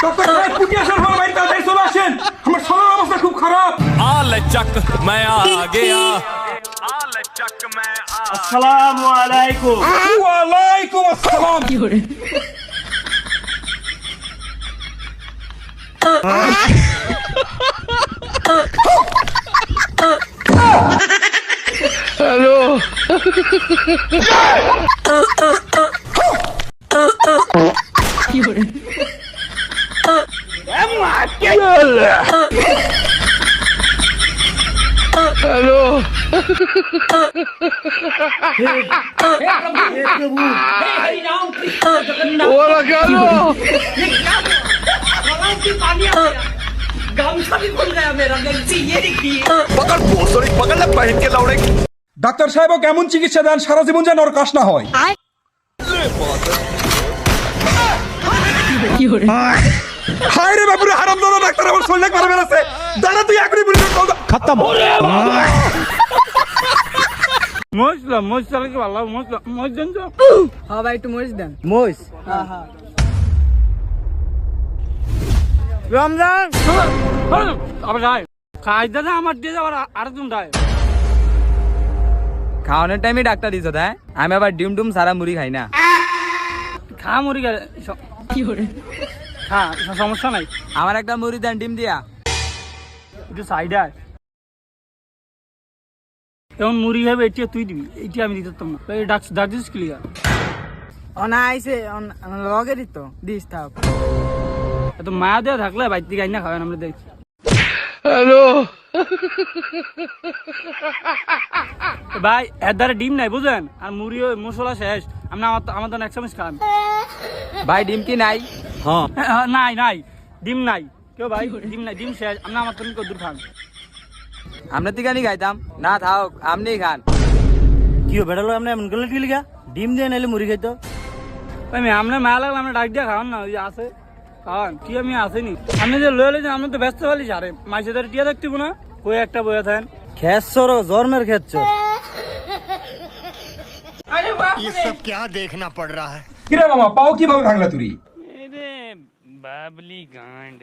Doctor সাহেব পুটি আসার পর ভাই তাড়াতাড়ি চলে আসেন, আমার শরীরের অবস্থা খুব খারাপ। আসসালামু আলাইকুম। ওয়ালাইকুম আসসালাম। ডাক্তার সাহেব কেমন চিকিৎসা দেন সারা জীবন যেন ওর কাশ না হয়। হায় রে বাপুরে হারামজাদা ডাক্তার আমার শরীরে করে ফেলেছে। দাঁড়া তুই এখনই বলি খতম। মজলাম মজ চালে কি ভালো মজলাম মজ দেন তো। হ্যাঁ ভাই একটু মরিচ দেন। মজ হ্যাঁ রমজান আবার যাই খাই দাদা আমার দিয়ে যাবার আর তুমি যাই খাওয়ানোর টাইমে ডাক্তার দিছ হ্যাঁ, আমি আবার ডিম ডুম সারা মুড়ি খাই না। খা মুড়ি গেলে কি করে খা সমস্যা নাই। আমার একটা মুড়ি দেন ডিম দিয়া। একটু সাইডে আয়। কেমন মুড়ি হবে এটি তুই দিবি, এটি আমি দিতে পারতাম না। ডাক দিস ক্লিয়ার অনা আইছে লগে দিত দিস থাক। এত মায়া দেওয়া থাকলে বাইর দিকে আইনা খাবেন আমরা দেখছি। ভাই এর দ্বারা ডিম নাই বুঝলেন, আর মুড়ি মশলা শেষ। আপনি আমার তো এক চামচ খান। ভাই ডিম কি নাই? হ্যাঁ নাই নাই ডিম নাই কেউ ভাই, ডিম নাই, ডিম শেষ। আপনি আমার তো কদ্দুর খান। আমরা তিকানি খাইতাম না, থাক আপনি খান। কি বেড়ালো আপনি এমন করলে কি লিখা ডিম দিয়ে নাইলে মুড়ি খাইতো। আমি আপনার মায়া লাগলে আমরা ডাক দিয়ে খাওয়ান না, ওই আছে খাওয়ান কি আমি আসেনি। আপনি যে লয়ে লইছেন আপনি তো ব্যস্ত পালি সারে মাইসে ধরে টিয়া দেখতে না কই একটা বইয়া থাকেন খেসর জন্মের খেসর। ये सब क्या देखना पड़ रहा है। কিরে মামা পাও কিভাবে ভাঙলা তুই? বাবলি গান্ড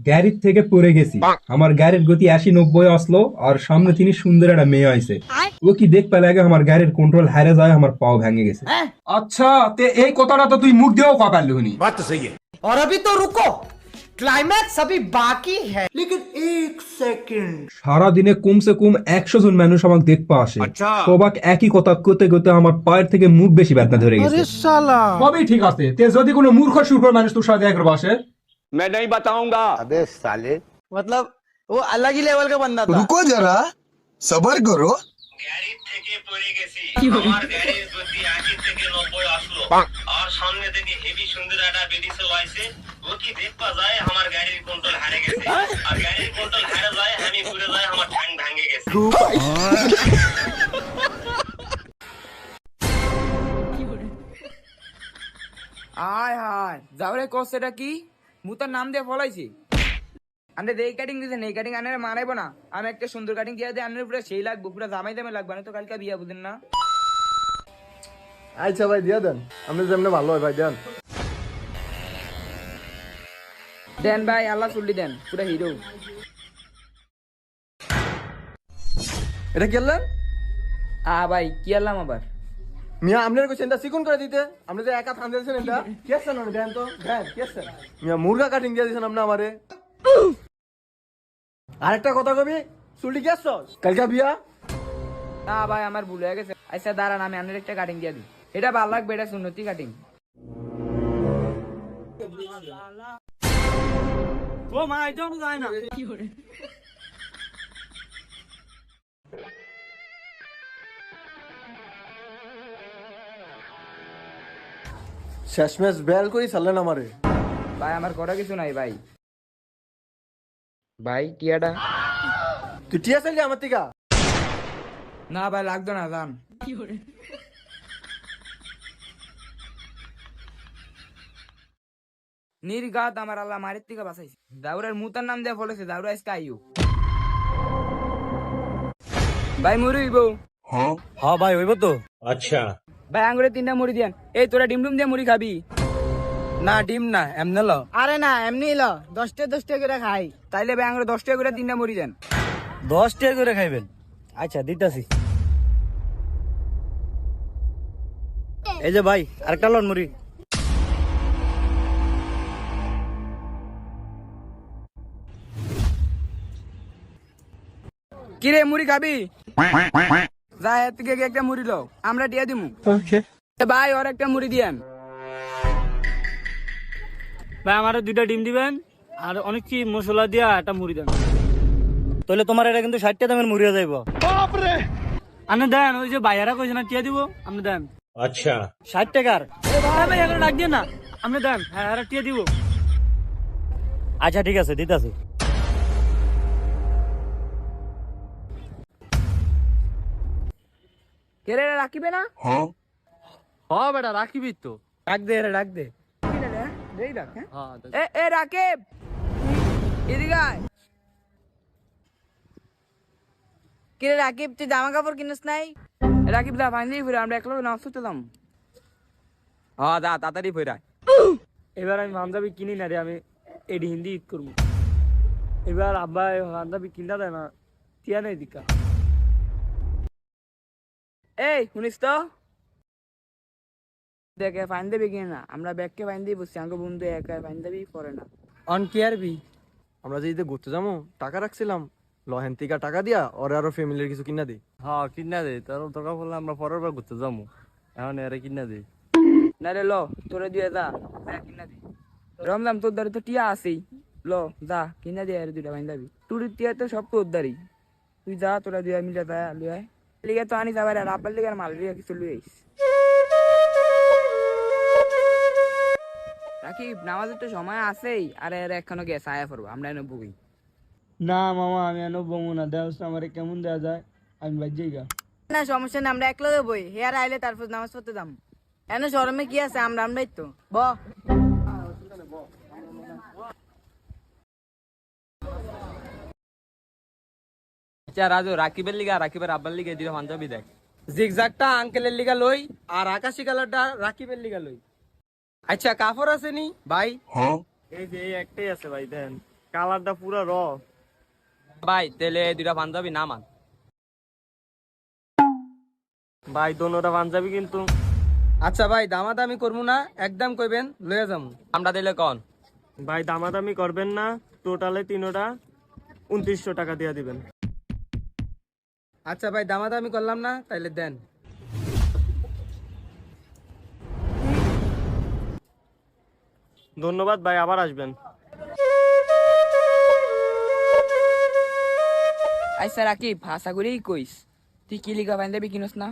গাড়ির থেকে পড়ে গেছি, আমার গাড়ির গতি 80-90 আসলো, আর সামনে তিনি সুন্দর একটা মেয়ে আইছে। ও কি দেখ পেলে আগে আমার গাড়ির কন্ট্রোল হারে যায়, আমার পাও ভেঙে গেছে। আচ্ছা তে এই কথাটা তো তুই মুখ দিয়েও কপালি হনি। बात तो सही है। और अभी तो रुको, क्लाइमैक्स अभी बाकी है। लेकिन एक सेकंड, সারা দিনে কমসে কম 100 জন মানুষ আমাকে দেখতে আসে। সবাক একই কথা করতে করতে আমার পায়ের থেকে মুখ বেশি ব্যথা ধরে গেছে। সবই ঠিক আছে, তে যদি কোনো মূর্খ সুর্খ মানুষ তোর সাথে একবার বসে। मैं नहीं बताऊंगा। अबे साले, मतलब वो अलग ही लेवल का बंदा था। रुको जरा सबर करो। গাড়ি থেকে পড়ে গেছি, আমার গাড়ির গতি 80 থেকে 90 আসলো, আর সামনে থেকে হেভি সুন্দর একটা বেডি চলাইছে। ও কি দেখবা যায় আমার গাড়ির কন্ট্রোল হারে গেছে, আর গাড়ির কন্ট্রোল হারে যায় আমি পুরো যায় আমার ঠ্যাং ভাঙে গেছে। আয় হায় যাওরে কষ্ট কি মুতার নাম দিয়ে ফলাইছি। আন্ডে এই কাটিং দিয়েছেন, এই কাটিং আনের মানাইব না। আমি একটা সুন্দর কাটিং দিয়ে দিয়ে আনের পুরো সেই লাগবো, পুরো জামাই দামে লাগবে না তো কালকে বিয়া বুঝেন না। আচ্ছা ভাই দিয়ে দেন, আপনি যেমন ভালো হয় ভাই দেন। দেন ভাই আল্লাহ চুল্লি দেন, পুরো হিরো। এটা কি আনলেন? ভাই কি আনলাম আবার? মিয়া আপনার কইছেন এটা চিকন করে দিতে, আপনি যে একা থান দিয়েছেন এটা কি আছেন? দেন তো দেন কি আছেন? মিয়া মুরগা কাটিং দিয়ে দিয়েছেন আপনি আমারে। আরেকটা কথা কবি, চুলটি কি আসছস কালকা বিয়া? না ভাই আমার ভুল হয়ে গেছে। আচ্ছা দাঁড়ান আমি আনের একটা কাটিং দিয়ে দিই, এটা ভালো লাগবে, এটা সুন্নতি কাটিং। ও মা এটা যায় না কি করে। শেষমেশ বেল করি চাললেন আমারে। ভাই আমার করা কিছু নাই ভাই। ভাই টিয়াটা তুই টিয়া চাইলি আমার থেকে? না ভাই লাগতো না, যান। নির্গাত আমার আল্লাহ মারের থেকে বাঁচাইছে। দাউরের মুতার নাম দিয়ে ফলেছে, দাউরা আজকে আইও ভাই মরিব। হ্যাঁ ভাই হইব তো। আচ্ছা ভাই আঙ্গুরে 3টা মুড়ি দেন। এই তোরা ডিম ডুম দিয়ে মুড়ি খাবি? না ডিম না এমনে লো। আরে না এমনি লো, 10 করে খাই। তাইলে ভাই আঙ্গুরে 10 টাকা করে 3টা মুড়ি দেন। 10 টাকা করে খাইবেন? আচ্ছা দিতাছি। এই যে ভাই আরেকটা লন মুড়ি। কিরে মুড়ি খাবি? যা এর থেকে একটা মুড়ি লো, আমরা দিয়ে দিমু। ভাই ওর একটা মুড়ি দিয়েন। ভাই আমারে 2টা ডিম দিবেন আর অনেক কি মশলা দিয়া একটা মুড়ি দেন। তাহলে তোমার এটা কিন্তু 60 টাকা দামের মুড়ি হয়ে যাইব। বাপ রে! আপনি দেন, ওই যে ভাইয়ারা কইছে না টিয়া দিব, আপনি দেন। আচ্ছা 60 টাকার? ভাই এখন লাগ দিয়ে না, আপনি দেন। হ্যাঁ আর টিয়া দিব। আচ্ছা ঠিক আছে দিতাছি। কেরে রাখিবে না? হ্যাঁ বেটা রাখিবি তো। ডাক দে রে, ডাক দে। এ রাকিব, এদিকে আয়। কিরে রাকিব, তুই জামা কাপড় কিনিস নাই? রাকিব দা ফাইন দিয়ে ফিরে আমরা একলগে নাস্তা চলাম। হ্যাঁ দা তাড়াতাড়ি ফিরা। এবার আমি পাঞ্জাবি কিনি না রে, আমি এডি হিন্দি ঈদ করবো। এবার আব্বা পাঞ্জাবি কিনা দেয় না, টিয়া নেই দিকা। এই শুনিস তো, দেখে ফাইন দেবে কিনা না, আমরা ব্যাগকে ফাইন দিয়ে বসছি, আমাকে বন্ধু একা ফাইন দেবি পরে না। অন কি আর বি আমরা যে ঈদে ঘুরতে যাবো টাকা রাখছিলাম, লহেন থেকে টাকা দিয়া ওরে আরো ফ্যামিলির কিছু কিনা দিই। হ্যাঁ কিনা দে, তোর দরকার পড়লে আমরা পরের বার ঘুরতে যাবো, এখন এরা কিনা দে। না রে লো, তোরে দিয়ে যা কিনা দি। রমজান তোর দ্বারে তো টিয়া আছেই, লো যা কিনা দিয়ে আর 2টা ফাইন দেবি। টুরির টিয়া তো সব তোর দ্বারই, তুই যা তোরা দিয়ে মিলে যা লুয়ে আয়। লিগে তো আনি যাবার আর আব্বার লিগে আর মাল লিগে কিছু লুয়ে আইস। রাকিব নামাজের তো সময় আছেই, আর এর এখনো গেছে আয়া পড়বো, আমরা এনে বুকি। না মামা আমি এনে বমু না, দেওয়া আমার কেমন দেওয়া যায়, আমি বাজ্যই গা। না সমস্যা নেই, আমরা একলগে বই। হেয়ার আইলে তারপর নামাজ পড়তে যাম। এনে শরমে কি আছে, আমরাই তো ব। আচ্ছা রাজু, রাকিবের লিগা রাকিবের আব্বার লিগে 2টা পাঞ্জাবি দেখ। জিগজাগটা আঙ্কেলের লিগা লই আর আকাশি কালারটা রাকিবের লিগা লই। আচ্ছা কাপড় আছে নি ভাই? এই যে এই একটাই আছে ভাই, দেন কালারটা পুরো র। ভাই তেলে 2টা পাঞ্জাবি নামান। ভাই দোনোটা পাঞ্জাবি কিন্তু। আচ্ছা ভাই দামাদামি করবো না, একদম কইবেন লয়ে যাম। আমরা দিলে কন ভাই দামাদামি করবেন না, টোটালে 3টা 2900 টাকা দিয়ে দিবেন। আচ্ছা ভাই দামাদামি করলাম না, তাইলে দেন। ধন্যবাদ ভাই, আবার আসবেন। আচ্ছা রাকিব ভাষা করেই কইস, তুই কি লিগা ফাইন দেবি কিনস না?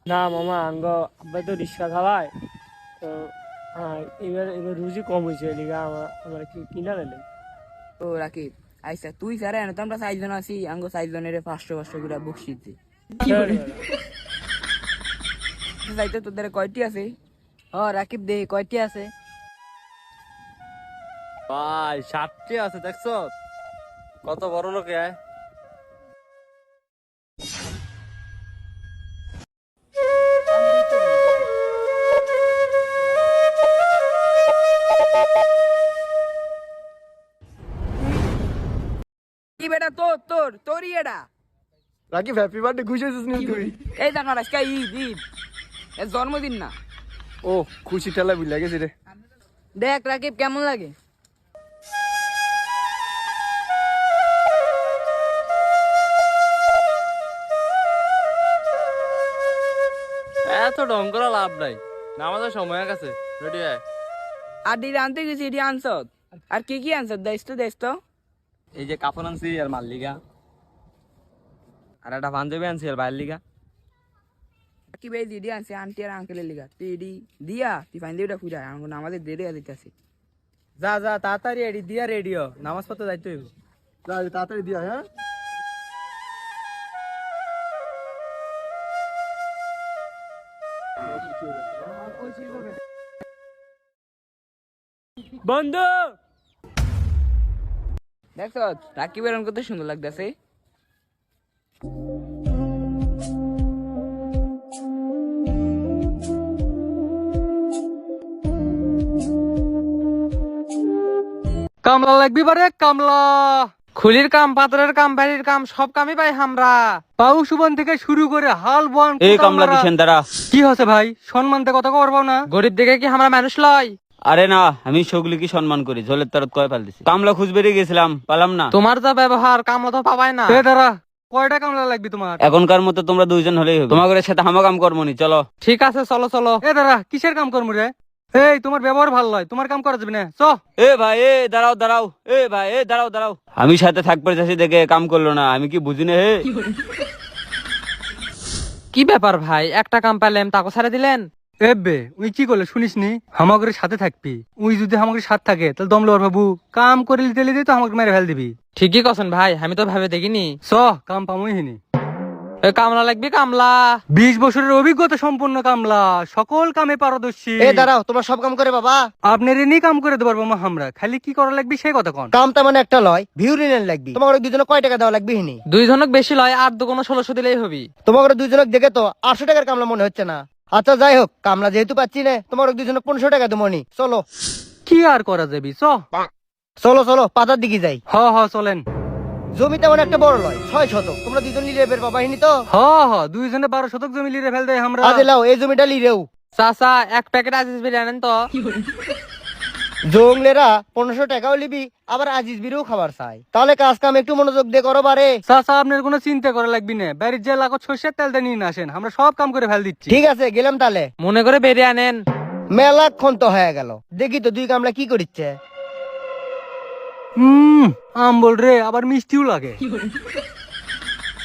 না মামা আঙ্গ আব্বাই তো রিক্সা খাওয়ায়, তো এবার রুজি কম হয়েছে, লিগা আমার কিনা দিলেন। ও রাকিব আচ্ছা তুই স্যার এনে তো আমরা 4 জন আছি, আঙ্গ 4 জনের 500 করে বকশিস দি। যাইতে তোদের কয়টি আছে? ও রাকিব দে কয়টি আছে? ভাই 60টি আছে, দেখছো কত বড় লোক। কি বেটা তোরই এটা? রাকিব হ্যাপি বার্থডে, খুশি হয়েছিস নি তুই? এই জানো আজকে ঈদ এর জন্মদিন না। ও খুশি ঠেলা বুঝলা গেছি রে। দেখ রাকিব কেমন লাগে? এত ঢং করা লাভ নাই, আমাদের সময় আছে। রেডি আয়। আর দিদি আনতে গেছি, এটি আনছ আর কি আনছ? দেশ তো এই যে কাপড় আনছি আর মাল লিগা, আর একটা পাঞ্জাবি আনছি আর বাইরের লিগা। কি ভাই দিদি আনছে আন্টি আর আঙ্কেলের লিগা, তুই এডি দিয়া তুই ফাইন দিবিটা ফুটা আমাদের দেরি দিতেছে। যা যা তাড়াতাড়ি এডি দিয়া রেডিও, নামাজ পড়তে যাইতে হইব। যা তাড়াতাড়ি দিয়া। হ্যাঁ বন্ধু দেখছ রাকিবের কত সুন্দর লাগতেছে। কামলা লাগবি বারে কামলা। খুলির কাম, পাথরের কাম, বাড়ির কাম, সব কামই পাই আমরা। পাউ সুবন থেকে শুরু করে হাল বন। এই কামলা কিসেন দ্বারা? কি হচ্ছে ভাই, সম্মানতে কথা করবো না? গরিব দেখে কি আমরা মানুষ লয়? আরে না, আমি সগুলি কি সম্মান করি, ঝোলের তরত কয় পাল দিছি। কামলা খুঁজ বেরিয়ে গেছিলাম, পালাম না। তোমার যা ব্যবহার, কামলা তো পাবাই না। দাঁড়া, কয়টা কামলা লাগবে তোমার? এখনকার মতো তোমরা দুইজন হলেই হবে, তোমাদের সাথে হামা কাম করবো নি, চলো। ঠিক আছে, চলো চলো। দাঁড়া, কিসের কাম করবো রে? এই তোমার ব্যবহার ভালো নয়, তোমার কাম করা যাবে না। চ। এ ভাই, এ দাঁড়াও দাঁড়াও, এ ভাই, এ দাঁড়াও দাঁড়াও। আমি সাথে থাকবে চাষি দেখে কাম করলো না, আমি কি বুঝি না? হে, কি ব্যাপার ভাই, একটা কাম পেলাম তাকে ছেড়ে দিলেন? এবে উই কি করলে শুনিস নি? হামাগরের সাথে থাকবি, উই যদি হামাগরের সাথে থাকে তাহলে দম লওয়ার বাবু কাম করে লিতে লিতে তো আমাকে মেরে ফেল দিবি। ঠিকই কছেন ভাই, আমি তো ভাবে দেখিনি। চ, কাম পামই হিনি। কামলা লাগবে কামলা, 20 বছরের অভিজ্ঞতা সম্পন্ন কামলা, সকল কামে পারদর্শী। এ দাঁড়াও, তোমরা সব কাম করে বাবা। আপনার এনে কাম করে দেবো মামা, আমরা খালি কি করা লাগবে সেই কথা কন। কাম তেমন একটা লয়, ভিউ রিনেন লাগবি। তোমার দুজনে কয় টাকা দেওয়া লাগবে হিনি? 2 জনক বেশি লয়, আর দোকানো 1600 দিলেই হবি। তোমার দুজনক দেখে তো 800 টাকার কামলা মনে হচ্ছে না। আচ্ছা যাই হোক, কামলা যেহেতু পাচ্ছি না, তোমার দুজনক 1500 টাকা দেবো নি। চলো। কি আর করা যাবি, চ। চলো চলো, পাতার দিকে যাই। হ হ চলেন। জমি তেমন একটা বড় লয়, 6 শতক। তোমরা দুজন লিরে বের পাবা হিনি তো? হ হ, 2 জনে 12 শতক জমি লিরে ফেল দেয় আমরা। আজ লাও, এই জমিটা লিরেও। চাচা, এক প্যাকেট আজিজ বিরিয়ানি আনেন তো। জংলেরা 1500 টাকাও লিবি, আবার আজিজ বিরেও খাবার চাই। তাহলে কাজ কাম একটু মনোযোগ দিয়ে করো বারে। চাচা, আপনার কোনো চিন্তা করা লাগবে না, বাড়ির যে লাগত সর্ষের তেলটা নিয়ে আসেন, আমরা সব কাম করে ফেল দিচ্ছি। ঠিক আছে, গেলাম তাহলে। মনে করে বেরিয়ে আনেন। মেলাক্ষণ তো হয়ে গেল, দেখি তো 2 কামলা কি করিচ্ছে। আম বল রে, আবার মিষ্টিও লাগে।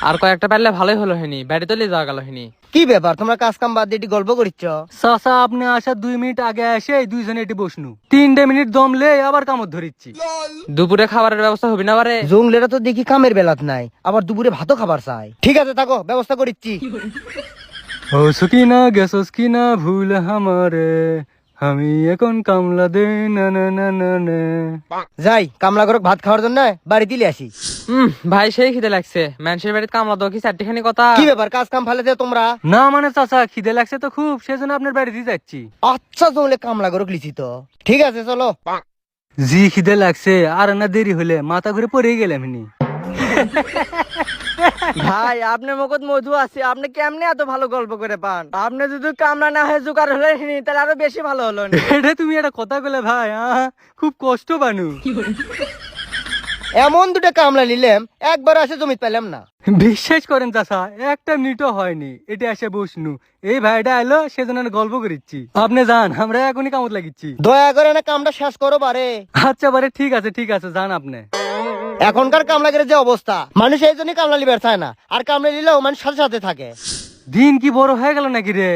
আর কয়েকটা পারলে ভালোই হলো হয়নি, বাড়ি তো লিয়ে যাওয়া গেল হয়নি। কি ব্যাপার, তোমরা কাজ কাম বাদ দিয়ে এটি গল্প করিচ্ছ? চাচা, আপনি আসার 2 মিনিট আগে এসে 2 জনে এটি বসনু, 3 মিনিট দম লে আবার কামত ধরিচ্ছি। দুপুরে খাবারের ব্যবস্থা হবি না বারে? জংলেরা তো দেখি কামের বেলাত নাই, আবার দুপুরে ভাতও খাবার চাই। ঠিক আছে থাকো, ব্যবস্থা করিচ্ছি। হোস কিনা গেছস কিনা ভুল হামারে, আমি এখন কামলা দে না না না না না। যাই, কামলা ঘরক ভাত খাওয়ার জন্য বাড়িতে লিয়ে আসি। ভাই সেই খিদে লাগছে, মানুষের বাড়িতে কামলা দাও কি চারটিখানি কথা? কি ব্যাপার, কাজ কাম ফেলে দেও তোমরা? না মানে চাচা, খিদে লাগছে তো খুব, সেজন্য আপনার বাড়িতে যাচ্ছি। আচ্ছা জংলে কামলা ঘরক লিছি তো। ঠিক আছে চলো। জি খিদে লাগছে, আর না দেরি হলে মাথা ঘুরে পড়ে গেলাম। ভাই, আপনার মুখত মধু আছে, আপনি কেমনে এত ভালো গল্প করে পান? আপনি যদি কামলা না হয়ে জোগাড় হলে তাহলে আরো বেশি ভালো হলো। এটা তুমি একটা কথা বলে ভাই, খুব কষ্ট বানু। এমন 2টা কামলা নিলাম, একবার আসে জমি পেলাম না। বিশ্বাস করেন চাচা, একটা মিনিটও হয়নি এটা এসে বসনু, এই ভাইটা এলো সেজন্য গল্প করিচ্ছি। আপনি যান, আমরা এখনই কামত লাগিচ্ছি। দয়া করে না কামটা শেষ করো বারে। আচ্ছা বারে, ঠিক আছে ঠিক আছে, যান আপনি। এখনকার কামলাগের যে অবস্থা, মানুষ এই জন্যই কামলা লিবার চায় না, আর কামলা নিলেও মানুষ সাথে সাথে থাকে। দিন কি বড় হয়ে গেল নাকি রে?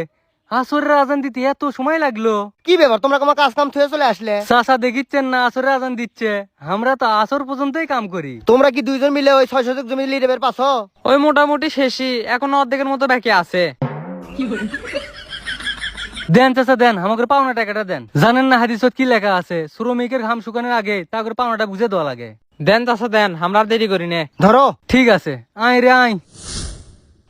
আসরের আজান দিতে এত সময় লাগলো? কি ব্যাপার, তোমরা তোমার কাজ কাম থুয়ে চলে আসলে? চাচা দেখিচ্ছেন না, আসরের আজান দিচ্ছে, আমরা তো আসর পর্যন্তই কাম করি। তোমরা কি 2 জন মিলে ওই 6 শতক জমি লিরে বের পাছো? ওই মোটামুটি শেষই, এখন অর্ধেকের মতো বাকি আছে। দেন চাচা দেন, আমাকে পাওনা টাকাটা দেন। জানেন না হাদিসত কি লেখা আছে, শ্রমিকের ঘাম শুকানোর আগে তাকে পাওনাটা বুঝে দেওয়া লাগে। দেন চাচা দেন, আমরা আর দেরি করি নে। ধরো। ঠিক আছে, আয় রে আয়।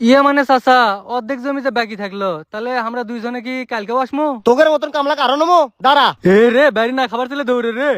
ইয়ে মানে চাচা, অর্ধেক জমিতে বাকি থাকলো, তাহলে আমরা 2 জনে কি কালকে আসবো? তোকের মতন কামলা কারো নমো, দাঁড়া। এ রে, বাড়ি না খাবার চলে দৌড়ে রে।